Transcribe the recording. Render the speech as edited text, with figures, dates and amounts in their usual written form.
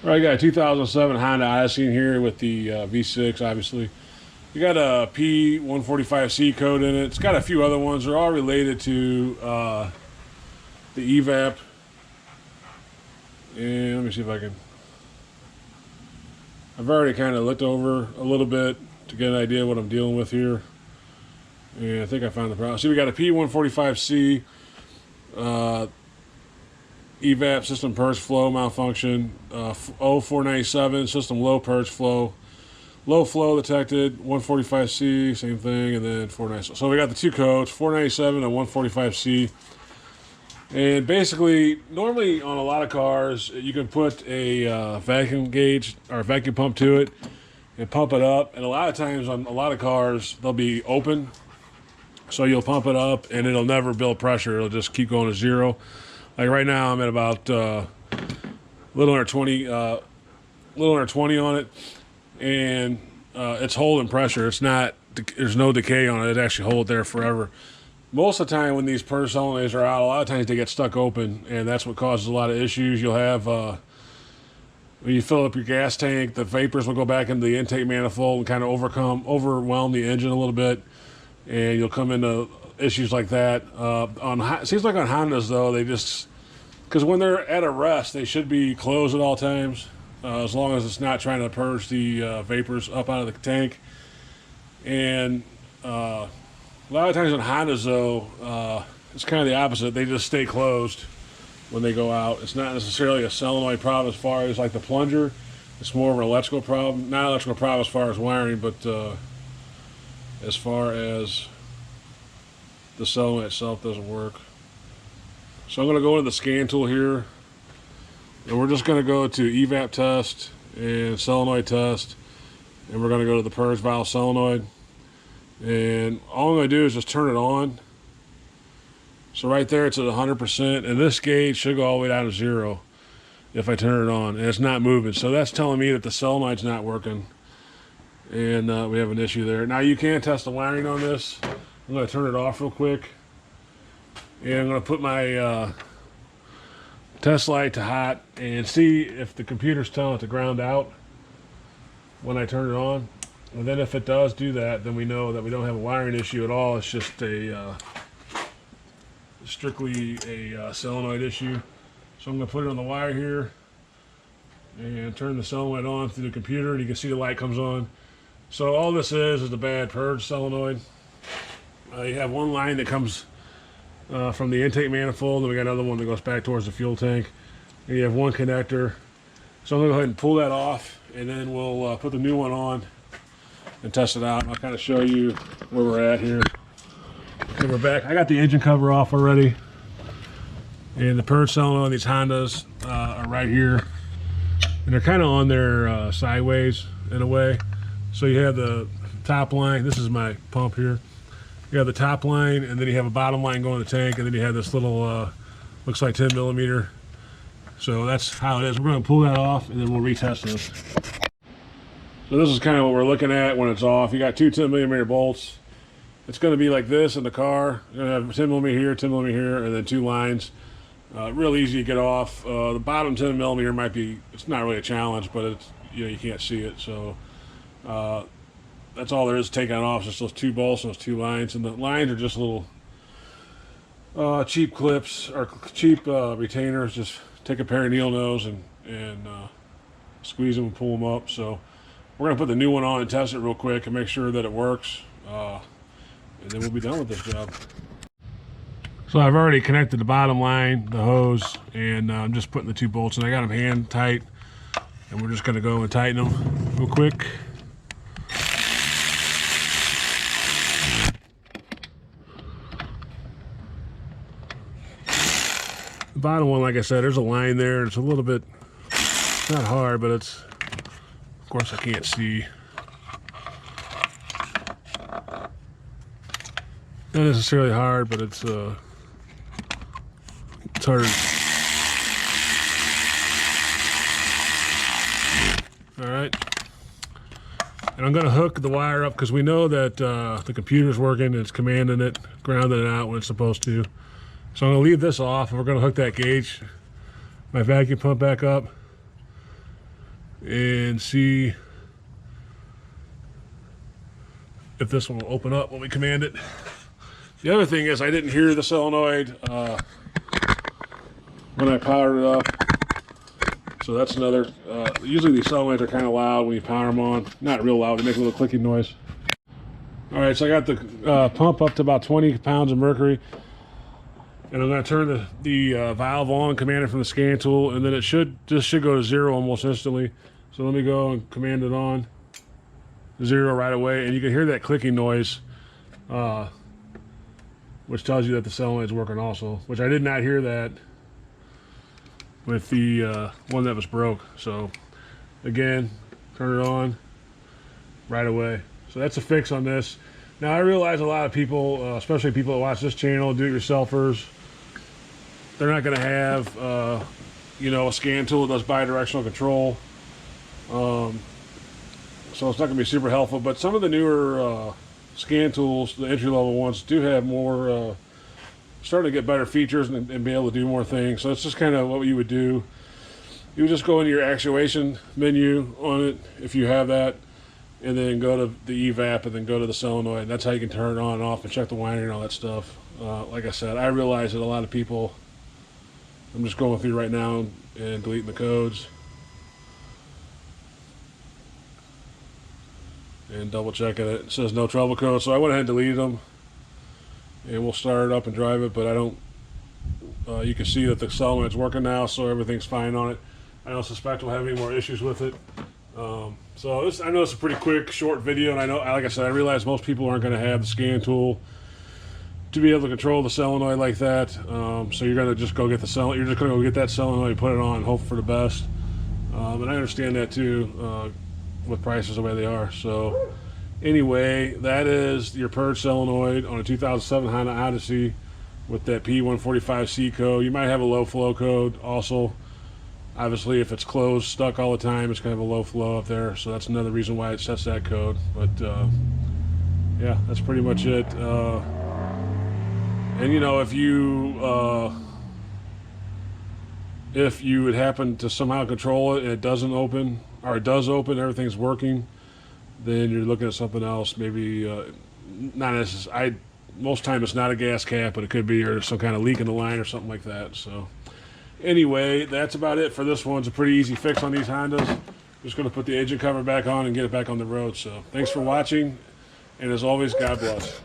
All right, I got a 2007 Honda Odyssey in here with the V6, obviously. You got a P145c code in it. It's got a few other ones. They're all related to the evap. And let me see if I can. I've already kind of looked over a little bit to get an idea what I'm dealing with here. And I think I found the problem. See, we got a P145c evap system purge flow malfunction, 0497 system low purge flow, low flow detected, 145c, same thing, and then 497. So we got the two codes, 497 and 145c. And basically, normally on a lot of cars, you can put a vacuum gauge or a vacuum pump to it and pump it up. And a lot of times on a lot of cars, they'll be open. So you'll pump it up and it'll never build pressure. It'll just keep going to zero. Like right now, I'm at about a little under 20 on it, and it's holding pressure. It's not. There's no decay on it. It actually holds there forever. Most of the time, when these purge solenoids are out, a lot of times they get stuck open, and that's what causes a lot of issues. You'll have when you fill up your gas tank, the vapors will go back into the intake manifold and kind of overwhelm the engine a little bit, and you'll come into issues like that. It seems like on Hondas though, they just because when they're at a rest, they should be closed at all times, as long as it's not trying to purge the vapors up out of the tank. And a lot of times on Hondas, though, it's kind of the opposite. They just stay closed when they go out. It's not necessarily a solenoid problem as far as like the plunger. It's more of an electrical problem. Not an electrical problem as far as wiring, but as far as the solenoid itself doesn't work. So I'm going to go into the scan tool here, and we're just going to go to evap test and solenoid test, and we're going to go to the purge valve solenoid, and all I'm going to do is just turn it on. So right there it's at 100%, and this gauge should go all the way down to 0 if I turn it on, and it's not moving. So that's telling me that the solenoid's not working, and we have an issue there. Now you can test the wiring on this. I'm going to turn it off real quick. And I'm going to put my test light to hot and see if the computer's telling it to ground out when I turn it on. And then if it does do that, then we know that we don't have a wiring issue at all. It's just strictly a solenoid issue. So I'm going to put it on the wire here and turn the solenoid on through the computer, and you can see the light comes on. So all this is a bad purge solenoid. You have one line that comes from the intake manifold, and we got another one that goes back towards the fuel tank. And you have one connector. So I'm going to go ahead and pull that off, and then we'll put the new one on and test it out. I'll kind of show you where we're at here. And we're back. I got the engine cover off already, and the purge solenoid on these Hondas are right here, and they're kind of on their sideways in a way. So you have the top line. This is my pump here. You have the top line, and then you have a bottom line going to the tank, and then you have this little, looks like 10 millimeter. So that's how it is. We're going to pull that off, and then we'll retest this. So this is kind of what we're looking at when it's off. You got two 10 millimeter bolts. It's going to be like this in the car. You're going to have 10 millimeter here, 10 millimeter here, and then two lines. Real easy to get off. The bottom 10 millimeter might be, it's not really a challenge, but it's, you can't see it. So that's all there is to take on off. Just those two bolts, those two lines, and the lines are just little cheap clips or cheap retainers. Just take a pair of needle nose and squeeze them and pull them up. So we're gonna put the new one on and test it real quick and make sure that it works, and then we'll be done with this job. So I've already connected the bottom line, the hose, and I'm just putting the two bolts in. I got them hand tight, and we're just gonna go and tighten them real quick. The bottom one, like I said, there's a line there. It's a little bit, not hard, but it's, of course I can't see. Not necessarily hard, but it's hard. All right. And I'm gonna hook the wire up because we know that the computer's working, it's commanding it, grounding it out when it's supposed to. So I'm going to leave this off, and we're going to hook that gauge, my vacuum pump, back up. and see if this one will open up when we command it. The other thing is I didn't hear the solenoid when I powered it up. So that's another, usually these solenoids are kind of loud when you power them on. Not real loud, they make a little clicking noise. All right, so I got the pump up to about 20 pounds of mercury. And I'm going to turn the valve on, command it from the scan tool, and then this should go to 0 almost instantly. So let me go and command it on. 0 right away, and you can hear that clicking noise, which tells you that the solenoid's working also, which I did not hear that with the one that was broke. So again, turn it on right away. So that's a fix on this. Now I realize a lot of people, especially people that watch this channel, do-it-yourselfers, they're not going to have you know, a scan tool that does bidirectional control. So it's not going to be super helpful, but some of the newer scan tools, the entry-level ones, do have more, starting to get better features and be able to do more things. So it's just kind of what you would do. You would just go into your actuation menu on it, if you have that, and then go to the evap, and then go to the solenoid. That's how you can turn it on and off and check the wiring and all that stuff. Like I said, I realize that a lot of people, I'm just going through right now and deleting the codes. And double checking it. It says no trouble code, so I went ahead and deleted them. And we'll start it up and drive it, but I don't, you can see that the solenoid's working now, so everything's fine on it. I don't suspect we'll have any more issues with it. So this, I know it's a pretty quick, short video, and I know, like I said, I realize most people aren't going to have the scan tool to be able to control the solenoid like that. So you're going to just go get the solenoid. You're just going to go get that solenoid, put it on, and hope for the best. And I understand that too, with prices the way they are. So anyway, that is your Purge solenoid on a 2007 Honda Odyssey with that P145c code. You might have a low flow code also. Obviously, if it's closed, stuck all the time, it's kind of a low flow up there. So that's another reason why it sets that code. But yeah, that's pretty much it. And you know, if you would happen to somehow control it and it doesn't open, or it does open, everything's working, then you're looking at something else. Maybe not necessarily. Most time it's not a gas cap, but it could be, or some kind of leak in the line or something like that. So anyway, that's about it for this one. It's a pretty easy fix on these Hondas. Just going to put the engine cover back on and get it back on the road. So thanks for watching, and as always, God bless.